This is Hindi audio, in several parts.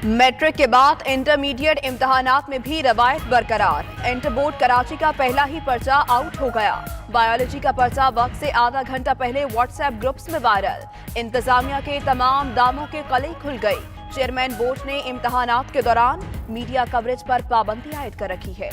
मैट्रिक के बाद इंटरमीडिएट इम्तिहानात में भी रवायत बरकरार। इंटर बोर्ड कराची का पहला ही पर्चा आउट हो गया। बायोलॉजी का पर्चा वक्त से आधा घंटा पहले व्हाट्सएप ग्रुप्स में वायरल। इंतजामिया के तमाम दामों के कलई खुल गई। चेयरमैन बोर्ड ने इम्तिहानात के दौरान मीडिया कवरेज पर पाबंदी आयद कर रखी है।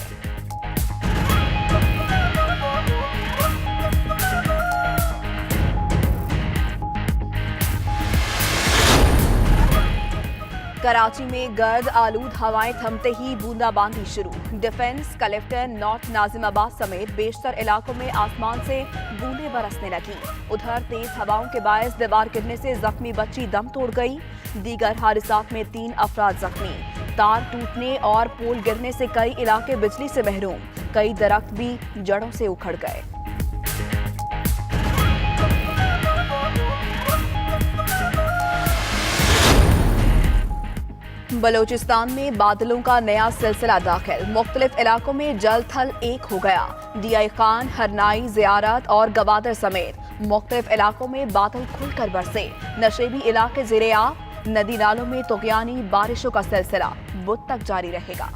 कराची में गर्द आलूद हवाएं थमते ही बूंदाबांदी शुरू। डिफेंस, कलेक्टर, नॉर्थ नाजिमाबाद समेत बेशतर इलाकों में आसमान से बूंदें बरसने लगी। उधर तेज हवाओं के बायस दीवार गिरने से जख्मी बच्ची दम तोड़ गई। दीगर हादसात में 3 अफराद जख्मी। तार टूटने और पोल गिरने से कई इलाके बिजली से महरूम। कई दरख्त भी जड़ों से उखड़ गए। बलोचिस्तान में बादलों का नया सिलसिला दाखिल। मुख्तलिफ इलाकों में जल थल एक हो गया। डीआई खान, हरनाई, जियारत और गवादर समेत मुख्तलिफ इलाकों में बादल खुलकर बरसे। नशेबी इलाके ज़ेरे आब। नदी नालों में तुग़यानी बारिशों का सिलसिला बुध तक जारी रहेगा।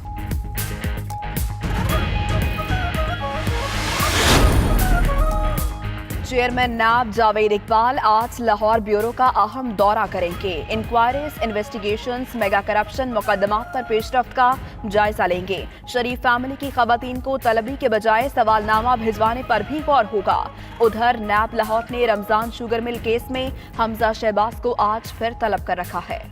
चेयरमैन नैब जावेद इकबाल आज लाहौर ब्यूरो का अहम दौरा करेंगे। इंक्वायरीज, इन्वेस्टिगेशंस, मेगा करप्शन मुकदमात पर पेशरफ्त का जायजा लेंगे। शरीफ फैमिली की खवातीन को तलबी के बजाय सवालनामा भिजवाने पर भी गौर होगा। उधर नैब लाहौर ने रमजान शुगर मिल केस में हमजा शहबाज को आज फिर तलब कर रखा है।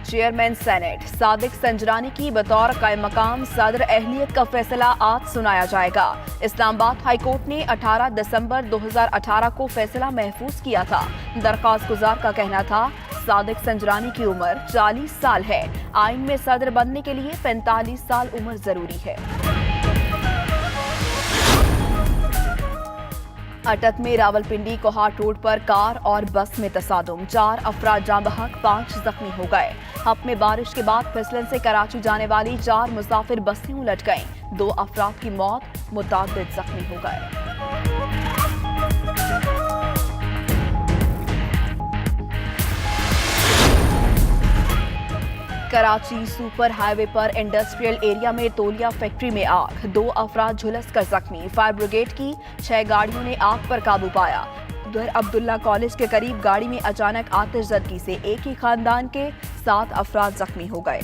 चेयरमैन सेनेट सादिक संजरानी की बतौर कायम मकाम सदर अहलियत का फैसला आज सुनाया जाएगा। इस्लामाबाद हाई कोर्ट ने 18 दिसंबर 2018 को फैसला महफूज किया था। दरख्वास्त गुजार का कहना था सादिक संजरानी की उम्र 40 साल है। आइन में सदर बनने के लिए 45 साल उम्र जरूरी है। अटक में रावलपिंडी कोहाट रोड पर कार और बस में तसादुम। 4 अफराद जाँ बहक, 5 जख्मी हो गए। हप में बारिश के बाद फिसलन से कराची जाने वाली 4 मुसाफिर बसें उलट गईं। 2 अफराद की मौत, मुतादिद जख्मी हो गए। कराची सुपर हाईवे पर इंडस्ट्रियल एरिया में तोलिया फैक्ट्री में आग। 2 अफराद झुलस कर जख्मी। फायर ब्रिगेड की 6 गाड़ियों ने आग पर काबू पाया। उधर अब्दुल्ला कॉलेज के करीब गाड़ी में अचानक आतिशज़दगी से एक ही खानदान के 7 अफराद जख्मी हो गए।